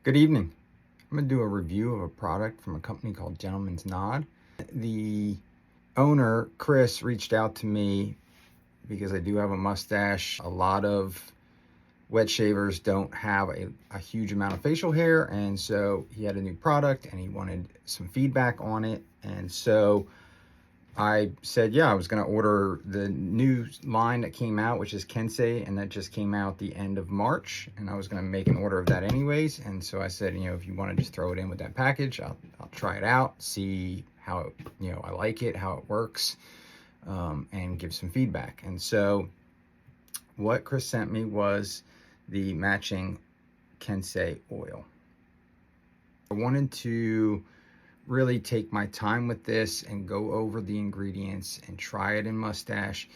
Good evening. I'm going to do a review of a product from a company called Gentleman's Nod. The owner, Chris, reached out to me because I do have a mustache. A lot of wet shavers don't have a huge amount of facial hair, and so he had a new product and he wanted some feedback on it. And so I said, yeah, I was going to order the new line that came out, which is Kensei, and that just came out the end of March, and I was going to make an order of that anyways. And so I said, if you want to just throw it in with that package, I'll try it out, see how it, I like it, how it works, and give some feedback. And so what Chris sent me was the matching Kensei oil. I wanted to really take my time with this and go over the ingredients and try it in mustache,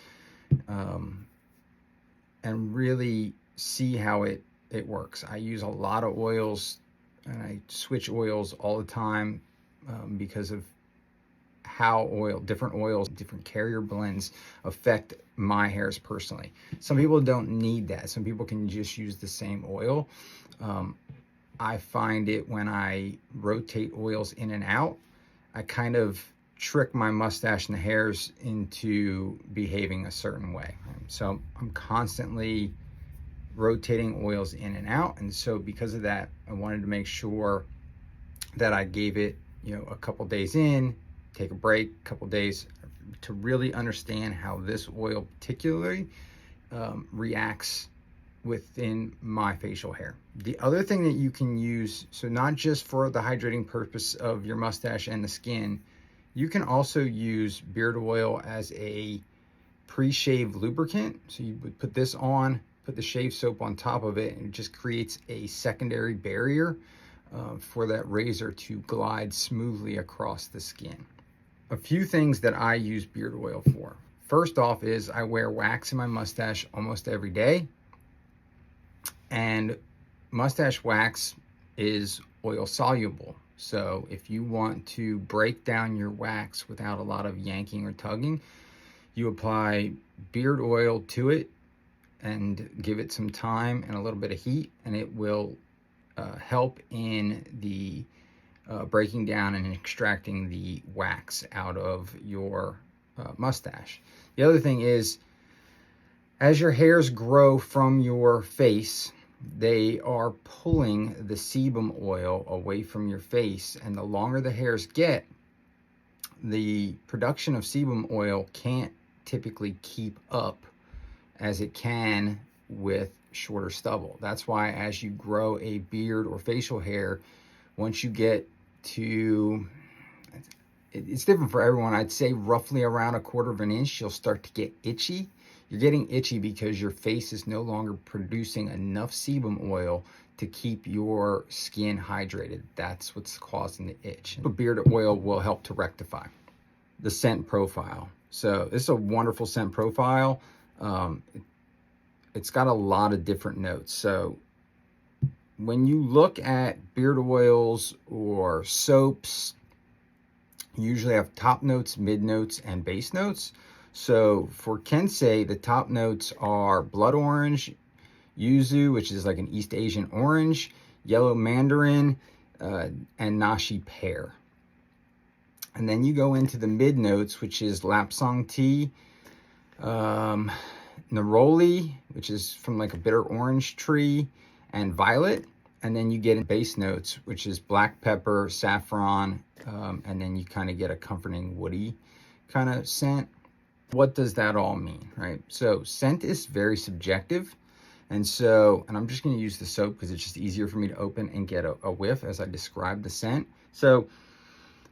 and really see how it works. I use a lot of oils and I switch oils all the time, because of how different oils, different carrier blends affect my hairs personally. Some people don't need that. Some people can just use the same oil. I find it when I rotate oils in and out, I kind of trick my mustache and the hairs into behaving a certain way. So I'm constantly rotating oils in and out. And so because of that, I wanted to make sure that I gave it, a couple days in, take a break, a couple days to really understand how this oil particularly reacts within my facial hair. The other thing that you can use, so not just for the hydrating purpose of your mustache and the skin, you can also use beard oil as a pre-shave lubricant. So you would put this on, put the shave soap on top of it, and it just creates a secondary barrier for that razor to glide smoothly across the skin. A few things that I use beard oil for. First off is I wear wax in my mustache almost every day. And mustache wax is oil soluble. So if you want to break down your wax without a lot of yanking or tugging, you apply beard oil to it and give it some time and a little bit of heat, and it will help in the breaking down and extracting the wax out of your mustache. The other thing is, as your hairs grow from your face, they are pulling the sebum oil away from your face, and the longer the hairs get, the production of sebum oil can't typically keep up as it can with shorter stubble. That's why as you grow a beard or facial hair, once you get to, it's different for everyone, I'd say roughly around 1/4 of an inch, you'll start to get itchy. You're getting itchy because your face is no longer producing enough sebum oil to keep your skin hydrated. That's what's causing the itch. But beard oil will help to rectify. The scent profile. So this is a wonderful scent profile. It's got a lot of different notes. So when you look at beard oils or soaps, you usually have top notes, mid notes, and base notes. So for Kensei, the top notes are blood orange, yuzu, which is like an East Asian orange, yellow mandarin, and nashi pear. And then you go into the mid notes, which is lapsang tea, neroli, which is from like a bitter orange tree, and violet. And then you get in base notes, which is black pepper, saffron, and then you kind of get a comforting woody kind of scent. What does that all mean, right? So scent is very subjective. And I'm just going to use the soap because it's just easier for me to open and get a whiff as I describe the scent. So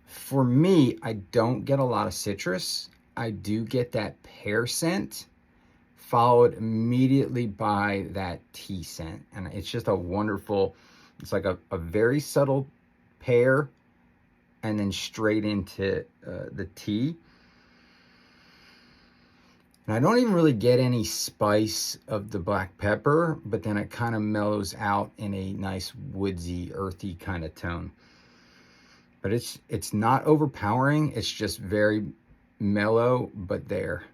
for me, I don't get a lot of citrus. I do get that pear scent, followed immediately by that tea scent. And it's just a wonderful, it's like a very subtle pear and then straight into the tea. And I don't even really get any spice of the black pepper, but then it kind of mellows out in a nice woodsy, earthy kind of tone. But it's not overpowering. It's just very mellow, but there.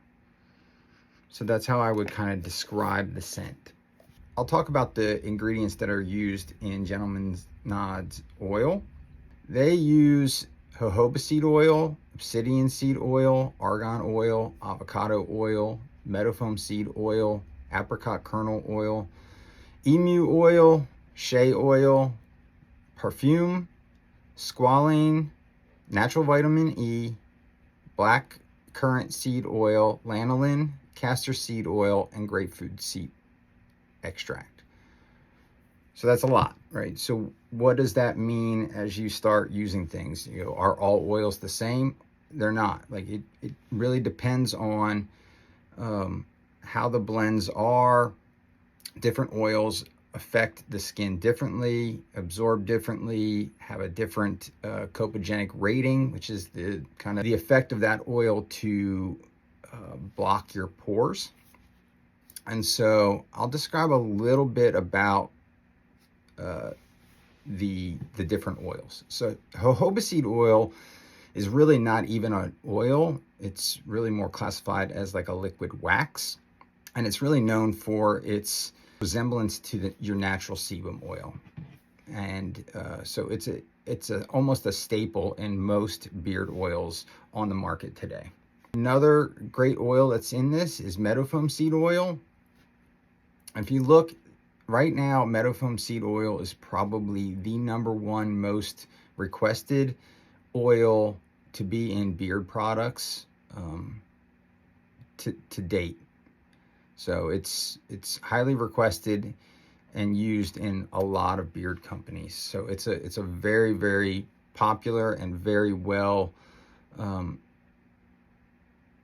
So that's how I would kind of describe the scent. I'll talk about the ingredients that are used in Gentleman's Nod's oil. They use jojoba seed oil, obsidian seed oil, argan oil, avocado oil, meadowfoam seed oil, apricot kernel oil, emu oil, shea oil, perfume, squalane, natural vitamin E, black currant seed oil, lanolin, castor seed oil, and grapefruit seed extract. So that's a lot, right? So what does that mean as you start using things? You know, are all oils the same? They're not. Like it really depends on how the blends are. Different oils affect the skin differently, absorb differently, have a different copogenic rating, which is the kind of the effect of that oil to block your pores. And so I'll describe a little bit about the different oils. So jojoba seed oil is really not even an oil. It's really more classified as like a liquid wax. And it's really known for its resemblance to your natural sebum oil. And so it's almost a staple in most beard oils on the market today. Another great oil that's in this is meadowfoam seed oil. If you look right now, meadowfoam seed oil is probably the #1 most requested oil to be in beard products to date. So it's highly requested and used in a lot of beard companies. So it's a very, very popular and very well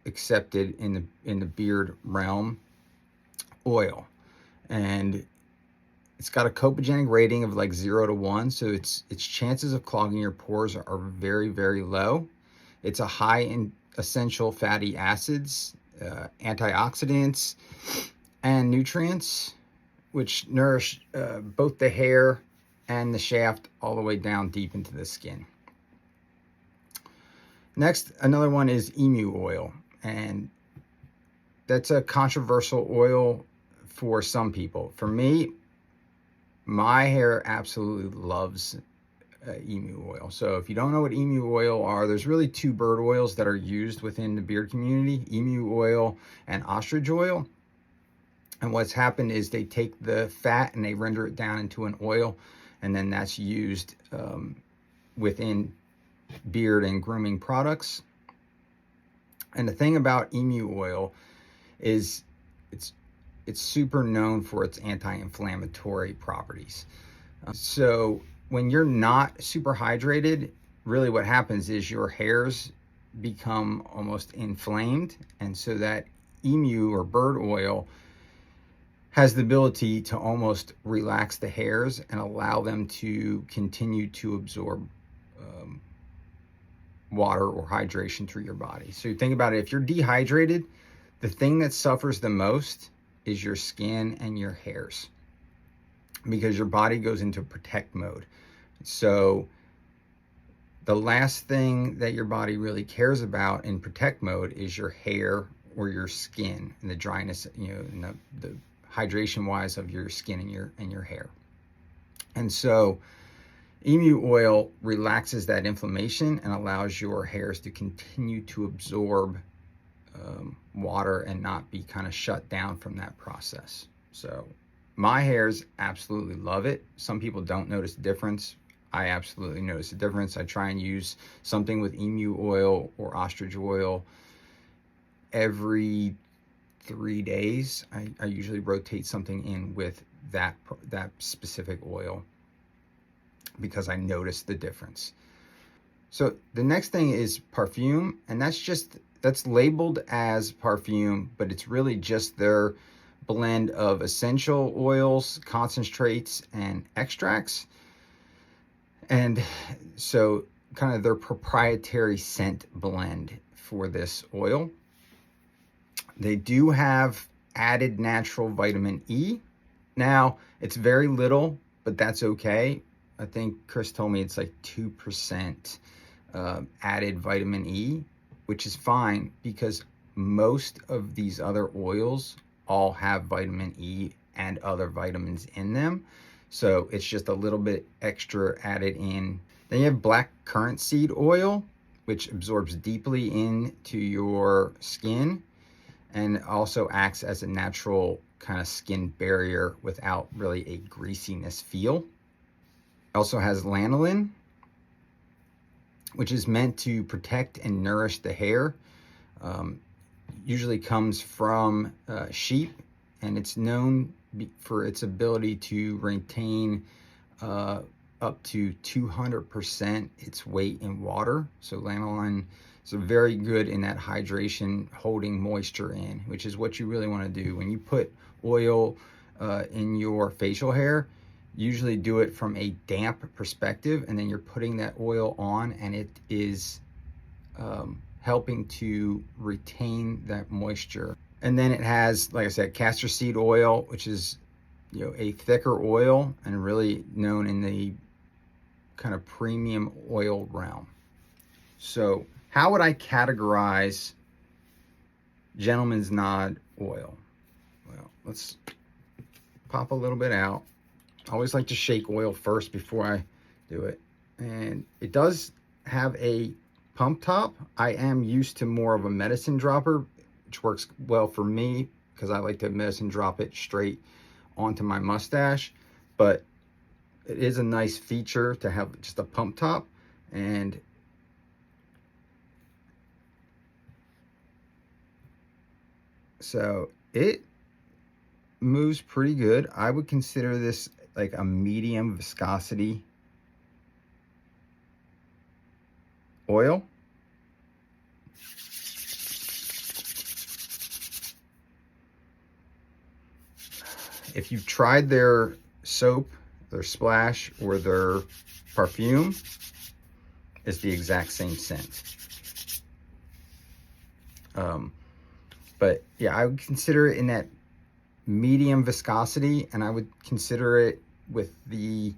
accepted in the beard realm oil. And it's got a copogenic rating of like 0 to 1, so its chances of clogging your pores are very, very low. It's a high in essential fatty acids, antioxidants, and nutrients, which nourish both the hair and the shaft all the way down deep into the skin. Next, another one is emu oil, and that's a controversial oil for some people. For me, my hair absolutely loves emu oil. So if you don't know what emu oil are, there's really 2 bird oils that are used within the beard community, emu oil and ostrich oil. And what's happened is they take the fat and they render it down into an oil, and then that's used within beard and grooming products. And the thing about emu oil is it's super known for its anti-inflammatory properties. So when you're not super hydrated, really what happens is your hairs become almost inflamed. And so that emu or bird oil has the ability to almost relax the hairs and allow them to continue to absorb water or hydration through your body. So you think about it, if you're dehydrated, the thing that suffers the most is your skin and your hairs, because your body goes into protect mode. So the last thing that your body really cares about in protect mode is your hair or your skin, and the dryness, and the hydration wise of your skin and your hair. And so emu oil relaxes that inflammation and allows your hairs to continue to absorb water and not be kind of shut down from that process. So my hairs absolutely love it. Some people don't notice the difference. I absolutely notice the difference. I try and use something with emu oil or ostrich oil every 3 days. I usually rotate something in with that specific oil because I notice the difference. So the next thing is perfume, and that's labeled as perfume, but it's really just their blend of essential oils, concentrates, and extracts. And so kind of their proprietary scent blend for this oil. They do have added natural vitamin E. Now, it's very little, but that's okay. I think Chris told me it's like 2% added vitamin E, which is fine because most of these other oils all have vitamin E and other vitamins in them. So it's just a little bit extra added in. Then you have black currant seed oil, which absorbs deeply into your skin and also acts as a natural kind of skin barrier without really a greasiness feel. It also has lanolin, which is meant to protect and nourish the hair. Usually comes from sheep, and it's known for its ability to retain up to 200% its weight in water. So lanolin is very good in that hydration, holding moisture in, which is what you really want to do. When you put oil in your facial hair, usually do it from a damp perspective, and then you're putting that oil on, and it is helping to retain that moisture. And then it has, like I said, castor seed oil, which is, you know, a thicker oil and really known in the kind of premium oil realm. So how would I categorize Gentleman's Nod oil? Well, let's pop a little bit out. I always like to shake oil first before I do it. And it does have a pump top. I am used to more of a medicine dropper, which works well for me because I like to medicine drop it straight onto my mustache. But it is a nice feature to have just a pump top. And so it moves pretty good. I would consider this like a medium viscosity oil. If you've tried their soap, their splash, or their perfume, it's the exact same scent. But yeah, I would consider it in that medium viscosity, and I would consider it with the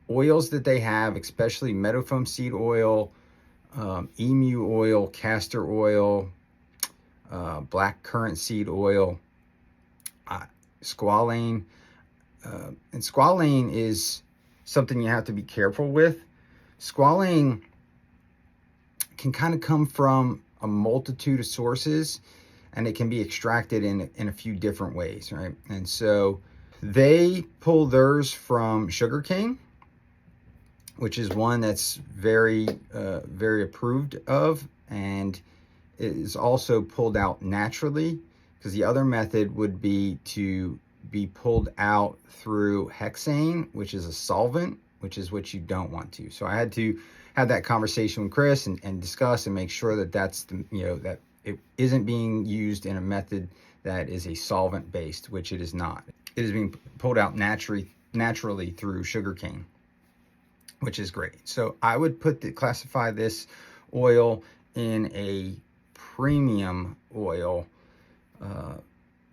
oils that they have, especially meadowfoam seed oil, emu oil, castor oil, black currant seed oil, squalane. And squalane is something you have to be careful with. Squalane can kind of come from a multitude of sources, and it can be extracted in a few different ways, right? And so they pull theirs from sugarcane, which is one that's very approved of, and it is also pulled out naturally, because the other method would be to be pulled out through hexane, which is a solvent, which is what you don't want to. So I had to have that conversation with Chris and discuss and make sure that that's the, you know, that it isn't being used in a method that is a solvent based, which it is not. It is being pulled out naturally through sugarcane, which is great. So I would classify this oil in a premium oil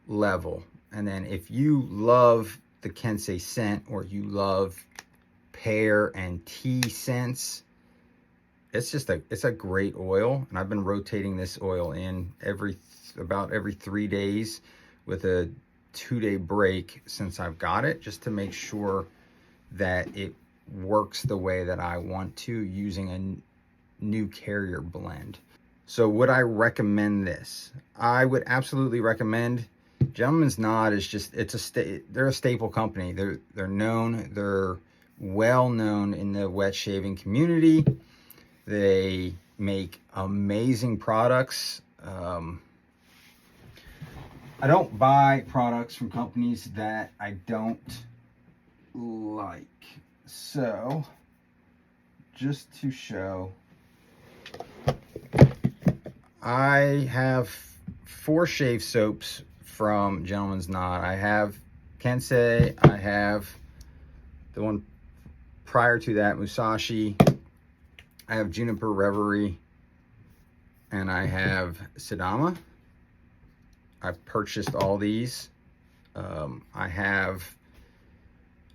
level. And then if you love the Kensei scent, or you love pear and tea scents, it's a great oil. And I've been rotating this oil in about every 3 days with a 2-day break since I've got it, just to make sure that it works the way that I want to, using a new carrier blend. So would I recommend this? I would absolutely recommend. Gentleman's Nod is just, they're a staple company. They're known, they're well known in the wet shaving community. They make amazing products. I don't buy products from companies that I don't like. So, just to show, I have 4 shave soaps from Gentleman's Nod. I have Kensei, I have the one prior to that, Musashi, I have Juniper Reverie, and I have Sadama. I've purchased all these. I have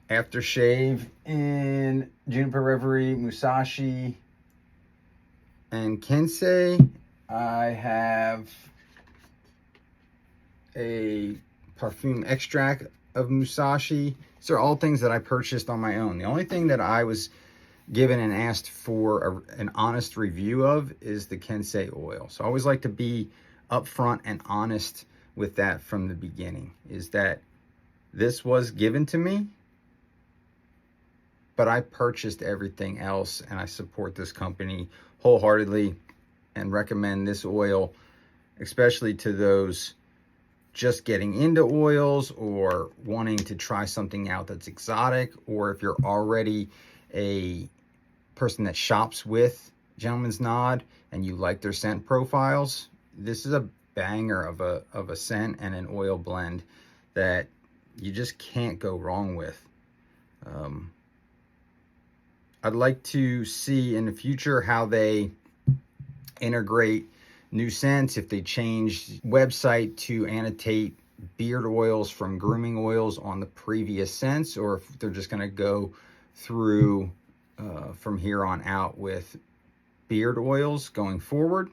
Aftershave in Juniper Reverie, Musashi, and Kensei. I have a perfume extract of Musashi. These are all things that I purchased on my own. The only thing that I was given and asked for an honest review of is the Kensei oil. So I always like to be upfront and honest with that from the beginning, is that this was given to me, but I purchased everything else, and I support this company wholeheartedly and recommend this oil, especially to those just getting into oils or wanting to try something out that's exotic, or if you're already a person that shops with Gentleman's Nod and you like their scent profiles. This is a banger of a scent and an oil blend that you just can't go wrong with. I'd like to see in the future how they integrate new scents, if they change website to annotate beard oils from grooming oils on the previous scents, or if they're just going to go through from here on out with beard oils going forward.